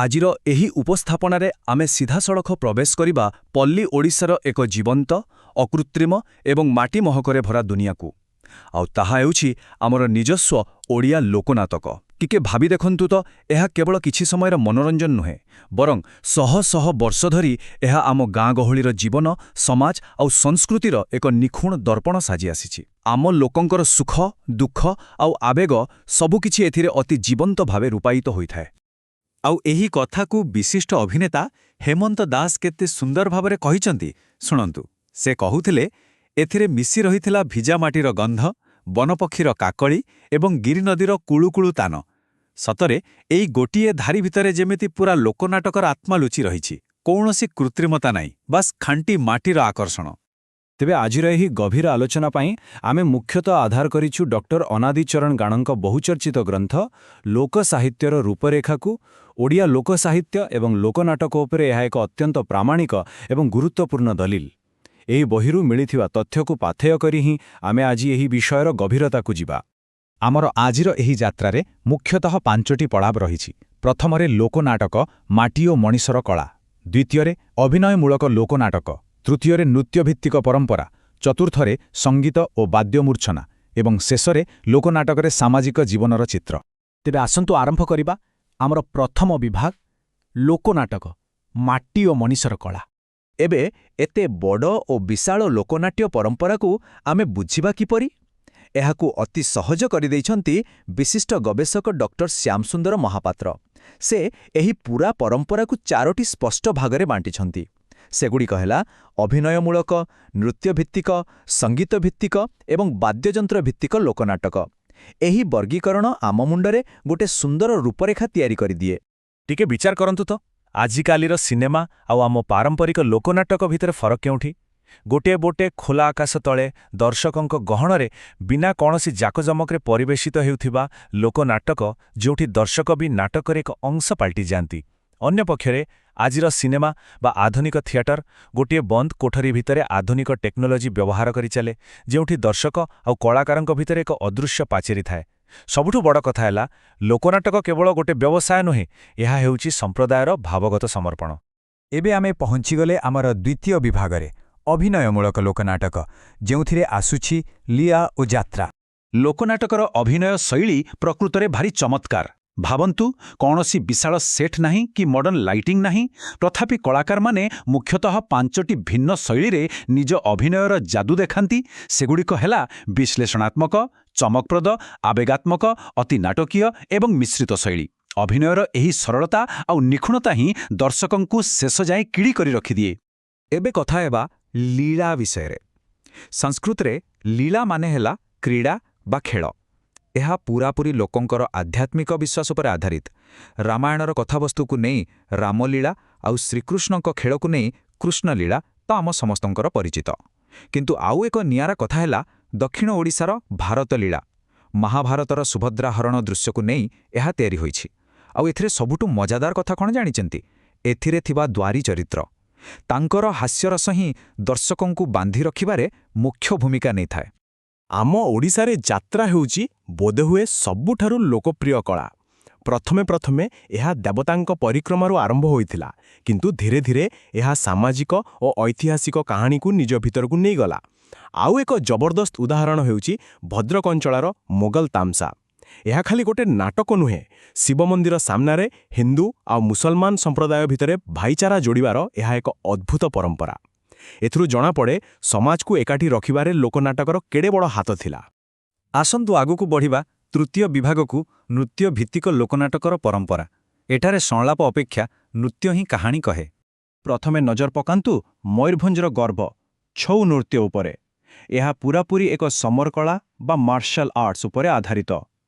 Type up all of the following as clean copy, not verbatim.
ଆଜିର ଏହି ଉପସ୍ଥାପନାରେ ଆମେ ସିଧାସଳଖ ପ୍ରବେଶ କରିବା ପଲ୍ଲୀ ଓଡ଼ିଶାର ଏକ ଜୀବନ୍ତ, ଅକୃତ୍ରିମ ଏବଂ ମାଟି ମହକରେ ଭରା ଦୁନିଆକୁ। ଆଉ ତାହା ହେଉଛି ଆମର ନିଜସ୍ୱ ଓଡ଼ିଆ ଲୋକନାଟକ। ଟିକେ ଭାବି ଦେଖନ୍ତୁ ତ, ଏହା କେବଳ କିଛି ସମୟର ମନୋରଞ୍ଜନ ନୁହେଁ, ବରଂ ଶହ ଶହ ବର୍ଷ ଧରି ଏହା ଆମ ଗାଁ ଗହଳିର ଜୀବନ, ସମାଜ ଆଉ ସଂସ୍କୃତିର ଏକ ନିଖୁଣ ଦର୍ପଣ ସାଜି ଆସିଛି। ଆମ ଲୋକଙ୍କର ସୁଖ, ଦୁଃଖ ଆଉ ଆବେଗ ସବୁକିଛି ଏଥିରେ ଅତି ଜୀବନ୍ତ ଭାବେ ରୂପାୟିତ ହୋଇଥାଏ। ଆଉ ଏହି କଥାକୁ ବିଶିଷ୍ଟ ଅଭିନେତା ହେମନ୍ତ ଦାସ କେତେ ସୁନ୍ଦର ଭାବରେ କହିଛନ୍ତି, ଶୁଣନ୍ତୁ। ସେ କହୁଥିଲେ, ଏଥିରେ ମିଶି ରହିଥିଲା ଭିଜା ମାଟିର ଗନ୍ଧ, ବନପକ୍ଷୀର କାକଳି ଏବଂ ଗିରିନଦୀର କୁଳୁକୁଳୁ ତାନ। ସତରେ ଏଇ ଗୋଟିଏ ଧାରି ଭିତରେ ଯେମିତି ପୁରା ଲୋକନାଟକର ଆତ୍ମା ଲୁଚି ରହିଛି। କୌଣସି କୃତ୍ରିମତା ନାହିଁ, ବାସ୍ ଖାଣ୍ଟି ମାଟିର ଆକର୍ଷଣ। ତେବେ ଆଜିର ଏହି ଗଭୀର ଆଲୋଚନା ପାଇଁ ଆମେ ମୁଖ୍ୟତଃ ଆଧାର କରିଛୁ ଡକ୍ଟର ଅନାଦିଚରଣ ଗାଣଙ୍କ ବହୁଚର୍ଚ୍ଚିତ ଗ୍ରନ୍ଥ ଲୋକସାହିତ୍ୟର ରୂପରେଖାକୁ। ଓଡ଼ିଆ ଲୋକସାହିତ୍ୟ ଏବଂ ଲୋକନାଟକ ଉପରେ ଏହା ଏକ ଅତ୍ୟନ୍ତ ପ୍ରାମାଣିକ ଏବଂ ଗୁରୁତ୍ୱପୂର୍ଣ୍ଣ ଦଲିଲ। ଏହି ବହିରୁ ମିଳିଥିବା ତଥ୍ୟକୁ ପାଥେୟ କରି ହିଁ ଆମେ ଆଜି ଏହି ବିଷୟର ଗଭୀରତାକୁ ଯିବା। ଆମର ଆଜିର ଏହି ଯାତ୍ରାରେ ମୁଖ୍ୟତଃ 5ଟି ପଡ଼ାବ ରହିଛି। ପ୍ରଥମରେ ଲୋକନାଟକ, ମାଟି ଓ ମଣିଷର କଳା। ଦ୍ୱିତୀୟରେ ଅଭିନୟମୂଳକ ଲୋକନାଟକ। ତୃତୀୟରେ ନୃତ୍ୟଭିତ୍ତିକ ପରମ୍ପରା। ଚତୁର୍ଥରେ ସଙ୍ଗୀତ ଓ ବାଦ୍ୟମୂର୍ଚ୍ଛନା ଏବଂ ଶେଷରେ ଲୋକନାଟକରେ ସାମାଜିକ ଜୀବନର ଚିତ୍ର। ତେବେ ଆସନ୍ତୁ ଆରମ୍ଭ କରିବା ଆମର ପ୍ରଥମ ବିଭାଗ, ଲୋକନାଟକ, ମାଟି ଓ ମଣିଷର କଳା। ଏବେ ଏତେ ବଡ଼ ଓ ବିଶାଳ ଲୋକନାଟ୍ୟ ପରମ୍ପରାକୁ ଆମେ ବୁଝିବା କିପରି? ଏହାକୁ ଅତି ସହଜ କରିଦେଇଛନ୍ତି ବିଶିଷ୍ଟ ଗବେଷକ ଡକ୍ଟର ଶ୍ୟାମସୁନ୍ଦର ମହାପାତ୍ର। ସେ ଏହି ପୂରା ପରମ୍ପରାକୁ 4ଟି ସ୍ପଷ୍ଟ ଭାଗରେ ବାଣ୍ଟିଛନ୍ତି। ସେଗୁଡ଼ିକ ହେଲା ଅଭିନୟମୂଳକ, ନୃତ୍ୟଭିତ୍ତିକ, ସଙ୍ଗୀତଭିତ୍ତିକ ଏବଂ ବାଦ୍ୟଯନ୍ତ୍ର ଭିତ୍ତିକ ଲୋକନାଟକ। ଏହି ବର୍ଗୀକରଣ ଆମ ମୁଣ୍ଡରେ ଗୋଟେ ସୁନ୍ଦର ରୂପରେଖା ତିଆରି କରିଦିଏ। ଟିକେ ବିଚାର କରନ୍ତୁ ତ, ଆଜିକାଲିର ସିନେମା ଆଉ ଆମ ପାରମ୍ପରିକ ଲୋକନାଟକ ଭିତରେ ଫରକ କେଉଁଠି? ଗୋଟିଏ ବୋଟେ ଖୋଲା ଆକାଶ ତଳେ ଦର୍ଶକଙ୍କ ଗହଣରେ ବିନା କୌଣସି ଜାକଜମକରେ ପରିବେଷିତ ହେଉଥିବା ଲୋକନାଟକ, ଯେଉଁଠି ଦର୍ଶକ ବି ନାଟକରେ ଏକ ଅଂଶ ପାଲଟିଯାଆନ୍ତି। ଅନ୍ୟପକ୍ଷରେ ଆଜିର ସିନେମା ବା ଆଧୁନିକ ଥିଏଟର ଗୋଟିଏ ବନ୍ଦ କୋଠରୀ ଭିତରେ ଆଧୁନିକ ଟେକ୍ନୋଲୋଜି ବ୍ୟବହାର କରି ଚାଲେ, ଯେଉଁଠି ଦର୍ଶକ ଆଉ କଳାକାରଙ୍କ ଭିତରେ ଏକ ଅଦୃଶ୍ୟ ପାଚେରୀ ଥାଏ। ସବୁଠୁ ବଡ଼ କଥା ହେଲା, ଲୋକନାଟକ କେବଳ ଗୋଟେ ବ୍ୟବସାୟ ନୁହେଁ, ଏହା ହେଉଛି ସମ୍ପ୍ରଦାୟର ଭାବଗତ ସମର୍ପଣ। ଏବେ ଆମେ ପହଞ୍ଚିଗଲେ ଆମର ଦ୍ୱିତୀୟ ବିଭାଗରେ, ଅଭିନୟମୂଳକ ଲୋକନାଟକ, ଯେଉଁଥିରେ ଆସୁଛି ଲିଆ ଓ ଯାତ୍ରା। ଲୋକନାଟକର ଅଭିନୟ ଶୈଳୀ ପ୍ରକୃତରେ ଭାରି ଚମତ୍କାର। ଭାବନ୍ତୁ, କୌଣସି ବିଶାଳ ସେଟ୍ ନାହିଁ କି ମଡର୍ଣ୍ଣ ଲାଇଟିଂ ନାହିଁ, ତଥାପି କଳାକାରମାନେ ମୁଖ୍ୟତଃ 5ଟି ଭିନ୍ନ ଶୈଳୀରେ ନିଜ ଅଭିନୟର ଯାଦୁ ଦେଖାନ୍ତି। ସେଗୁଡ଼ିକ ହେଲା ବିଶ୍ଳେଷଣାତ୍ମକ, ଚମକପ୍ରଦ, ଆବେଗାତ୍ମକ, ଅତି ନାଟକୀୟ ଏବଂ ମିଶ୍ରିତ ଶୈଳୀ। ଅଭିନୟର ଏହି ସରଳତା ଆଉ ନିଖୁଣତା ହିଁ ଦର୍ଶକଙ୍କୁ ଶେଷ ଯାଏଁ କିଳି କରି ରଖିଦିଏ। ଏବେ କଥା ହେବା ଲୀଳା ବିଷୟରେ। ସଂସ୍କୃତରେ ଲୀଳା ମାନେ ହେଲା କ୍ରୀଡ଼ା ବା ଖେଳ। ଏହା ପୂରାପୂରି ଲୋକଙ୍କର ଆଧ୍ୟାତ୍ମିକ ବିଶ୍ୱାସ ଉପରେ ଆଧାରିତ। ରାମାୟଣର କଥାବସ୍ତୁକୁ ନେଇ ରାମଲୀଳା ଆଉ ଶ୍ରୀକୃଷ୍ଣଙ୍କ ଖେଳକୁ ନେଇ କୃଷ୍ଣଲୀଳା ତ ଆମ ସମସ୍ତଙ୍କର ପରିଚିତ। କିନ୍ତୁ ଆଉ ଏକ ନିଆରା କଥା ହେଲା ଦକ୍ଷିଣ ଓଡ଼ିଶାର ଭାରତଲୀଳା। ମହାଭାରତର ସୁଭଦ୍ରା ହରଣ ଦୃଶ୍ୟକୁ ନେଇ ଏହା ତିଆରି ହୋଇଛି। ଆଉ ଏଥିରେ ସବୁଠୁ ମଜାଦାର କଥା କ'ଣ ଜାଣିଛନ୍ତି? ଏଥିରେ ଥିବା ଦ୍ୱାରୀ ଚରିତ୍ର। ତାଙ୍କର ହାସ୍ୟରସ ହିଁ ଦର୍ଶକଙ୍କୁ ବାନ୍ଧି ରଖିବାରେ ମୁଖ୍ୟ ଭୂମିକା ନେଇଥାଏ। ଆମ ଓଡ଼ିଶାରେ ଯାତ୍ରା ହେଉଛି ବୋଧହୁଏ ସବୁଠାରୁ ଲୋକପ୍ରିୟ କଳା। ପ୍ରଥମେ ପ୍ରଥମେ ଏହା ଦେବତାଙ୍କ ପରିକ୍ରମାରୁ ଆରମ୍ଭ ହୋଇଥିଲା, କିନ୍ତୁ ଧୀରେ ଧୀରେ ଏହା ସାମାଜିକ ଓ ଐତିହାସିକ କାହାଣୀକୁ ନିଜ ଭିତରକୁ ନେଇଗଲା। ଆଉ ଏକ ଜବରଦସ୍ତ ଉଦାହରଣ ହେଉଛି ଭଦ୍ରକ ଅଞ୍ଚଳର ମୋଗଲ ତାମସା। ଏହା ଖାଲି ଗୋଟେ ନାଟକ ନୁହେଁ, ଶିବ ମନ୍ଦିର ସାମ୍ନାରେ ହିନ୍ଦୁ ଆଉ ମୁସଲମାନ ସମ୍ପ୍ରଦାୟ ଭିତରେ ଭାଇଚାରା ଯୋଡ଼ିବାର ଏହା ଏକ ଅଦ୍ଭୁତ ପରମ୍ପରା। ଏଥିରୁ ଜଣାପଡ଼େ ସମାଜକୁ ଏକାଠି ରଖିବାରେ ଲୋକନାଟକର କେଡ଼େ ବଡ଼ ହାତ ଥିଲା। ଆସନ୍ତୁ ଆଗକୁ ବଢ଼ିବା ତୃତୀୟ ବିଭାଗକୁ, ନୃତ୍ୟଭିତ୍ତିକ ଲୋକନାଟକର ପରମ୍ପରା। ଏଠାରେ ସଂଳାପ ଅପେକ୍ଷା ନୃତ୍ୟ ହିଁ କାହାଣୀ କହେ। ପ୍ରଥମେ ନଜର ପକାନ୍ତୁ ମୟୂରଭଞ୍ଜର ଗର୍ବ, ଛଉ ନୃତ୍ୟ ଉପରେ। ଏହା ପୂରାପୂରି ଏକ ସମରକଳା ବା ମାର୍ଶାଲ ଆର୍ଟସ୍ ଉପରେ ଆଧାରିତ।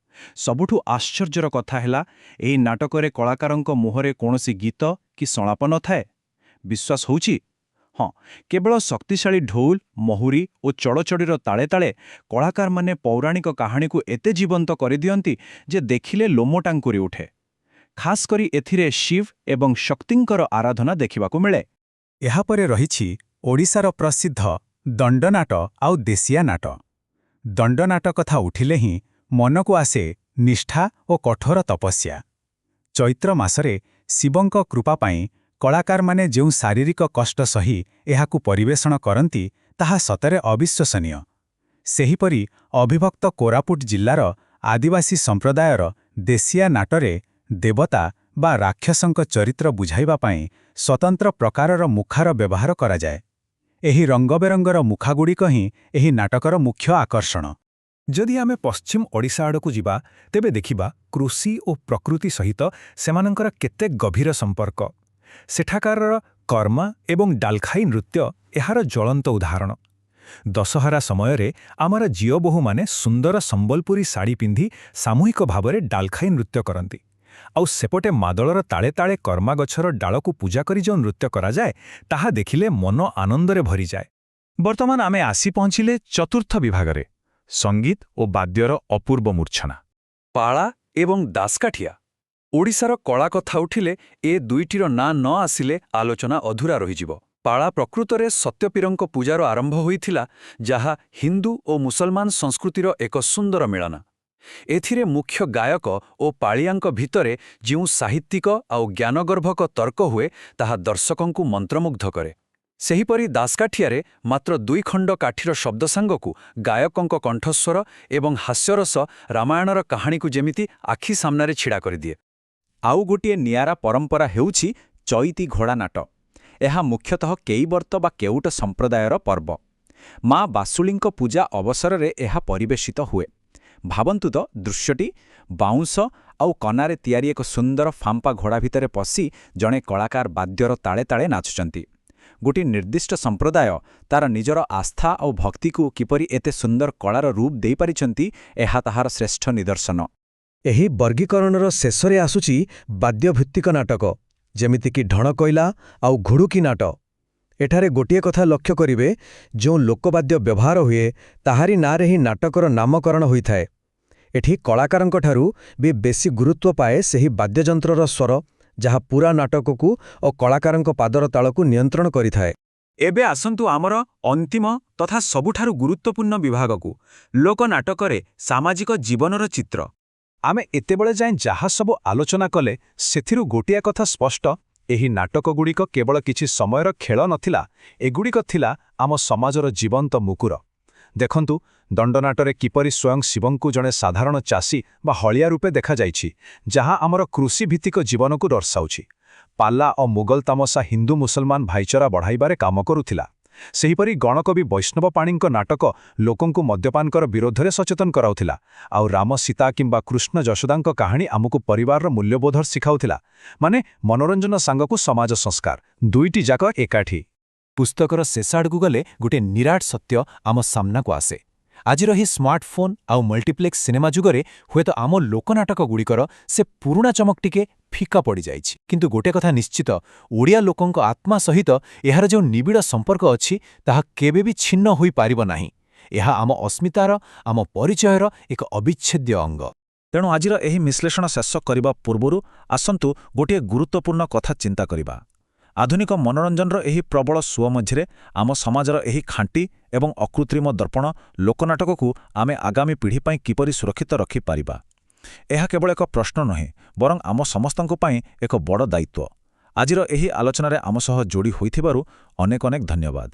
ସବୁଠୁ ଆଶ୍ଚର୍ଯ୍ୟର କଥା ହେଲା, ଏହି ନାଟକରେ କଳାକାରଙ୍କ ମୁହଁରେ କୌଣସି ଗୀତ କି ସଂଳାପ ନଥାଏ। ବିଶ୍ୱାସ ହେଉଛି? ହଁ, କେବଳ ଶକ୍ତିଶାଳୀ ଢୋଲ, ମହୁରୀ ଓ ଚଡ଼ଚଡ଼ିର ତାଳେ ତାଳେ କଳାକାରମାନେ ପୌରାଣିକ କାହାଣୀକୁ ଏତେ ଜୀବନ୍ତ କରିଦିଅନ୍ତି ଯେ ଦେଖିଲେ ଲୋମ ଟାଙ୍କୁରି ଉଠେ। ଖାସ୍ କରି ଏଥିରେ ଶିବ ଏବଂ ଶକ୍ତିଙ୍କର ଆରାଧନା ଦେଖିବାକୁ ମିଳେ। ଏହାପରେ ରହିଛି ଓଡ଼ିଶାର ପ୍ରସିଦ୍ଧ ଦଣ୍ଡନାଟ ଆଉ ଦେଶିଆ ନାଟ। ଦଣ୍ଡନାଟ କଥା ଉଠିଲେ ହିଁ ମନକୁ ଆସେ ନିଷ୍ଠା ଓ କଠୋର ତପସ୍ୟା। ଚୈତ୍ର ମାସରେ ଶିବଙ୍କ କୃପା ପାଇଁ କଳାକାରମାନେ ଯେଉଁ ଶାରୀରିକ କଷ୍ଟ ସହି ଏହାକୁ ପରିବେଷଣ କରନ୍ତି ତାହା ସତରେ ଅବିଶ୍ୱସନୀୟ। ସେହିପରି ଅବିଭକ୍ତ କୋରାପୁଟ ଜିଲ୍ଲାର ଆଦିବାସୀ ସମ୍ପ୍ରଦାୟର ଦେଶିଆ ନାଟରେ ଦେବତା ବା ରାକ୍ଷସଙ୍କ ଚରିତ୍ର ବୁଝାଇବା ପାଇଁ ସ୍ୱତନ୍ତ୍ର ପ୍ରକାରର ମୁଖାର ବ୍ୟବହାର କରାଯାଏ। ଏହି ରଙ୍ଗବେରଙ୍ଗର ମୁଖାଗୁଡ଼ିକ ହିଁ ଏହି ନାଟକର ମୁଖ୍ୟ ଆକର୍ଷଣ। ଯଦି ଆମେ ପଶ୍ଚିମ ଓଡ଼ିଶା ଆଡ଼କୁ ଯିବା ତେବେ ଦେଖିବା କୃଷି ଓ ପ୍ରକୃତି ସହିତ ସେମାନଙ୍କର କେତେ ଗଭୀର ସମ୍ପର୍କ। ସେଠାକାରର କର୍ମା ଏବଂ ଡାଲଖାଇ ନୃତ୍ୟ ଏହାର ଜ୍ୱଳନ୍ତ ଉଦାହରଣ। ଦଶହରା ସମୟରେ ଆମର ଝିଅବୋହୂମାନେ ସୁନ୍ଦର ସମ୍ବଲପୁରୀ ଶାଢ଼ୀ ପିନ୍ଧି ସାମୂହିକ ଭାବରେ ଡାଲଖାଇ ନୃତ୍ୟ କରନ୍ତି। ଆଉ ସେପଟେ ମାଦଳର ତାଳେ ତାଳେ କର୍ମା ଗଛର ଡାଳକୁ ପୂଜା କରି ଯେଉଁ ନୃତ୍ୟ କରାଯାଏ ତାହା ଦେଖିଲେ ମନ ଆନନ୍ଦରେ ଭରିଯାଏ। ବର୍ତ୍ତମାନ ଆମେ ଆସି ପହଞ୍ଚିଲେ ଚତୁର୍ଥ ବିଭାଗରେ, ସଙ୍ଗୀତ ଓ ବାଦ୍ୟର ଅପୂର୍ବ ମୂର୍ଚ୍ଛନା। ପାଳା ଏବଂ ଦାସକାଠିଆ। ଓଡ଼ିଶାର କଳା କଥା ଉଠିଲେ ଏ ଦୁଇଟିର ନାଁ ନ ଆସିଲେ ଆଲୋଚନା ଅଧୁରା ରହିଯିବ। ପାଳା ପ୍ରକୃତରେ ସତ୍ୟପୀରଙ୍କ ପୂଜାର ଆରମ୍ଭ ହୋଇଥିଲା, ଯାହା ହିନ୍ଦୁ ଓ ମୁସଲମାନ ସଂସ୍କୃତିର ଏକ ସୁନ୍ଦର ମିଳନ। ଏଥିରେ ମୁଖ୍ୟ ଗାୟକ ଓ ପାଳିଆଙ୍କ ଭିତରେ ଯେଉଁ ସାହିତ୍ୟିକ ଆଉ ଜ୍ଞାନଗର୍ଭକ ତର୍କ ହୁଏ ତାହା ଦର୍ଶକଙ୍କୁ ମନ୍ତ୍ରମୁଗ୍ଧ କରେ। ସେହିପରି ଦାସକାଠିଆରେ ମାତ୍ର 2 ଖଣ୍ଡ କାଠିର ଶବ୍ଦ ସାଙ୍ଗକୁ ଗାୟକଙ୍କ କଣ୍ଠସ୍ୱର ଏବଂ ହାସ୍ୟରସ ରାମାୟଣର କାହାଣୀକୁ ଯେମିତି ଆଖି ସାମ୍ନାରେ ଛିଡ଼ା କରିଦିଏ। ଆଉ ଗୋଟିଏ ନିଆରା ପରମ୍ପରା ହେଉଛି ଚଇତି ଘୋଡ଼ା ନାଟ। ଏହା ମୁଖ୍ୟତଃ କେଇବର୍ତ୍ତ ବା କେଉଟ ସମ୍ପ୍ରଦାୟର ପର୍ବ। ମା ବାସୁଳୀଙ୍କ ପୂଜା ଅବସରରେ ଏହା ପରିବେଷିତ ହୁଏ। ଭାବନ୍ତୁ ତ ଦୃଶ୍ୟଟି, ବାଉଁଶ ଆଉ କନାରେ ତିଆରି ଏକ ସୁନ୍ଦର ଫାମ୍ପା ଘୋଡ଼ା ଭିତରେ ପଶି ଜଣେ କଳାକାର ବାଦ୍ୟର ତାଳେ ତାଳେ ନାଚୁଛନ୍ତି। ଗୋଟିଏ ନିର୍ଦ୍ଦିଷ୍ଟ ସମ୍ପ୍ରଦାୟ ତାର ନିଜର ଆସ୍ଥା ଆଉ ଭକ୍ତିକୁ କିପରି ଏତେ ସୁନ୍ଦର କଳାର ରୂପ ଦେଇପାରିଛନ୍ତି, ଏହା ତାହାର ଶ୍ରେଷ୍ଠ ନିଦର୍ଶନ। ଏହି ବର୍ଗୀକରଣର ଶେଷରେ ଆସୁଛି ବାଦ୍ୟଭିତ୍ତିକ ନାଟକ, ଯେମିତିକି ଢଣକଇଲା ଆଉ ଘୁଡ଼ୁକି ନାଟ। ଏଠାରେ ଗୋଟିଏ କଥା ଲକ୍ଷ୍ୟ କରିବେ, ଯେଉଁ ଲୋକବାଦ୍ୟ ବ୍ୟବହାର ହୁଏ ତାହାରି ନାଁରେ ହିଁ ନାଟକର ନାମକରଣ ହୋଇଥାଏ। ଏଠି କଳାକାରଙ୍କଠାରୁ ବି ବେଶୀ ଗୁରୁତ୍ୱ ପାଏ ସେହି ବାଦ୍ୟଯନ୍ତ୍ରର ସ୍ୱର, ଯାହା ପୁରା ନାଟକକୁ ଓ କଳାକାରଙ୍କ ପାଦର ତାଳକୁ ନିୟନ୍ତ୍ରଣ କରିଥାଏ। ଏବେ ଆସନ୍ତୁ ଆମର ଅନ୍ତିମ ତଥା ସବୁଠାରୁ ଗୁରୁତ୍ୱପୂର୍ଣ୍ଣ ବିଭାଗକୁ, ଲୋକନାଟକରେ ସାମାଜିକ ଜୀବନର ଚିତ୍ର। ଆମେ ଏତେବେଳେ ଯାଏଁ ଯାହା ସବୁ ଆଲୋଚନା କଲେ ସେଥିରୁ ଗୋଟିଏ କଥା ସ୍ପଷ୍ଟ, ଏହି ନାଟକଗୁଡ଼ିକ କେବଳ କିଛି ସମୟର ଖେଳ ନଥିଲା, ଏଗୁଡ଼ିକ ଥିଲା ଆମ ସମାଜର ଜୀବନ୍ତ ମୁକୁର। ଦେଖନ୍ତୁ, ଦଣ୍ଡନାଟରେ କିପରି ସ୍ୱୟଂ ଶିବଙ୍କୁ ଜଣେ ସାଧାରଣ ଚାଷୀ ବା ହଳିଆ ରୂପେ ଦେଖାଯାଇଛି, ଯାହା ଆମର କୃଷିଭିତ୍ତିକ ଜୀବନକୁ ଦର୍ଶାଉଛି। ପାଲା ଓ ମୁଗଲ ତାମସା ହିନ୍ଦୁ ମୁସଲମାନ ଭାଇଚାରା ବଢ଼ାଇବାରେ କାମ କରୁଥିଲା। ସେହିପରି ଗଣକବି ବୈଷ୍ଣବ ପାଣିଙ୍କ ନାଟକ ଲୋକଙ୍କୁ ମଦ୍ୟପାନଙ୍କର ବିରୋଧରେ ସଚେତନ କରାଉଥିଲା। ଆଉ ରାମ ସୀତା କିମ୍ବା କୃଷ୍ଣ ଯଶୋଦାଙ୍କ କାହାଣୀ ଆମକୁ ପରିବାରର ମୂଲ୍ୟବୋଧ ଶିଖାଉଥିଲା। ମାନେ ମନୋରଞ୍ଜନ ସାଙ୍ଗକୁ ସମାଜ ସଂସ୍କାର, ଦୁଇଟି ଯାକ ଏକାଠି। ପୁସ୍ତକର ଶେଷ ଆଡ଼କୁ ଗଲେ ଗୋଟିଏ ନିରାଟ ସତ୍ୟ ଆମ ସାମ୍ନାକୁ ଆସେ। ଆଜିର ଏହି ସ୍ମାର୍ଟଫୋନ୍ ଆଉ ମଲ୍ଟିପ୍ଲେକ୍ସ ସିନେମା ଯୁଗରେ ହୁଏତ ଆମ ଲୋକନାଟକଗୁଡ଼ିକର ସେ ପୁରୁଣା ଚମକ ଟିକେ ଫିକା ପଡ଼ିଯାଇଛି। କିନ୍ତୁ ଗୋଟେ କଥା ନିଶ୍ଚିତ, ଓଡ଼ିଆ ଲୋକଙ୍କ ଆତ୍ମା ସହିତ ଏହାର ଯେଉଁ ନିବିଡ଼ ସମ୍ପର୍କ ଅଛି ତାହା କେବେ ବି ଛିନ୍ନ ହୋଇପାରିବ ନାହିଁ। ଏହା ଆମ ଅସ୍ମିତାର, ଆମ ପରିଚୟର ଏକ ଅବିଚ୍ଛେଦ୍ୟ ଅଙ୍ଗ। ତେଣୁ ଆଜିର ଏହି ବିଶ୍ଳେଷଣ ଶେଷ କରିବା ପୂର୍ବରୁ ଆସନ୍ତୁ ଗୋଟିଏ ଗୁରୁତ୍ୱପୂର୍ଣ୍ଣ କଥା ଚିନ୍ତା କରିବା। ଆଧୁନିକ ମନୋରଞ୍ଜନର ଏହି ପ୍ରବଳ ସୁଅ ମଧ୍ୟରେ ଆମ ସମାଜର ଏହି ଖାଣ୍ଟି ଏବଂ ଅକୃତ୍ରିମ ଦର୍ପଣ ଲୋକନାଟକକୁ ଆମେ ଆଗାମୀ ପିଢ଼ି ପାଇଁ କିପରି ସୁରକ୍ଷିତ ରଖିପାରିବା, ଏହା କେବଳ ଏକ ପ୍ରଶ୍ନ ନୁହେଁ, ବରଂ ଆମ ସମସ୍ତଙ୍କ ପାଇଁ ଏକ ବଡ଼ ଦାୟିତ୍ୱ। ଆଜିର ଏହି ଆଲୋଚନାରେ ଆମ ସହ ଯୋଡ଼ି ହୋଇଥିବାରୁ ଅନେକ ଅନେକ ଧନ୍ୟବାଦ।